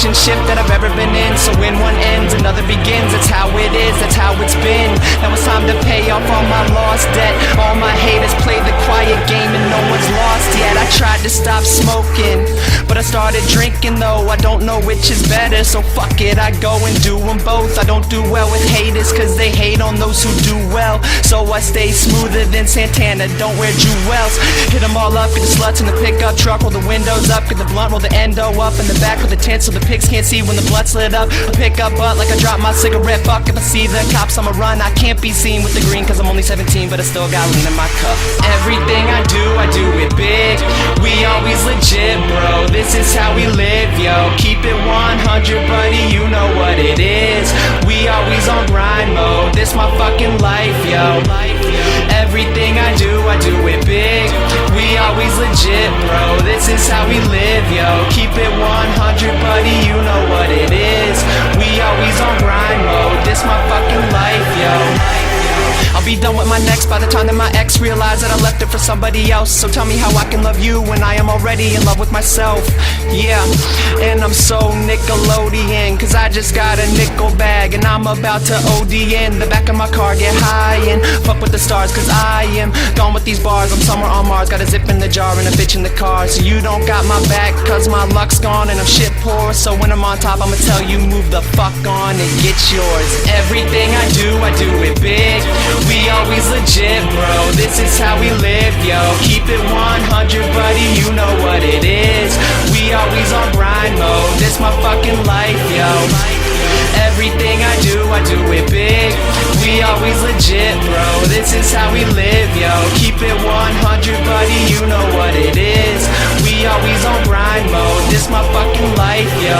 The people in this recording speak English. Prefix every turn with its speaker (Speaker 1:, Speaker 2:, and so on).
Speaker 1: relationship that I've ever been in. So when one ends, another begins. That's how it is, that's how it's been. Now it's time to pay off all my lost debt. All my haters play the quiet game and no one's lost yet. I tried to stop smoking, but I started drinking though. I don't know which is better, so fuck it, I go and do them both. I don't do well with haters, cause they hate on those who do well. So I stay smoother than Santana, don't wear jewels. Hit them all up, get the sluts in the pickup truck, roll the windows up, get the blunt, roll the endo up in the back with the tent so the pigs can't see when the blood's lit up. I pick up butt like I drop my cigarette. Fuck if I see the cops, I'ma run. I can't be seen with the green cause I'm only 17, but I still got lean in my cup. Everything I do it big. We always legit, bro. This is how we live, yo. Keep it 100, buddy, you know what it is. We always on grind mode. This my fucking life, yo. Everything I do it big. We always legit, bro. This is how we live, yo. Keep it 100, buddy, you know what it is. We always on grind mode. This my fucking life, yo. I'll be done with my next by the time that my ex realized that I left it for somebody else. So tell me how I can love you when I am already in love with myself. Yeah, and I'm so Nickelodeon, cause I just got a nickel bag and I'm about to OD in the back of my car, get high and fuck with the stars, cause I am gone with these bars. I'm somewhere on Mars, got a zip in the jar and a bitch in the car. So you don't got my back, cause my luck's gone and I'm shit poor. So when I'm on top, I'ma tell you move the fuck on and get yours. Everything I do it big. We always legit, bro. This is how we live, yo. Keep it 100, buddy, you know what it is. We always on grind mode. This my fucking life, yo. Everything I do it big. We always legit, bro. This is how we live, yo. Keep it 100, buddy, you know what it is. We always on grind mode. This my fucking life, yo.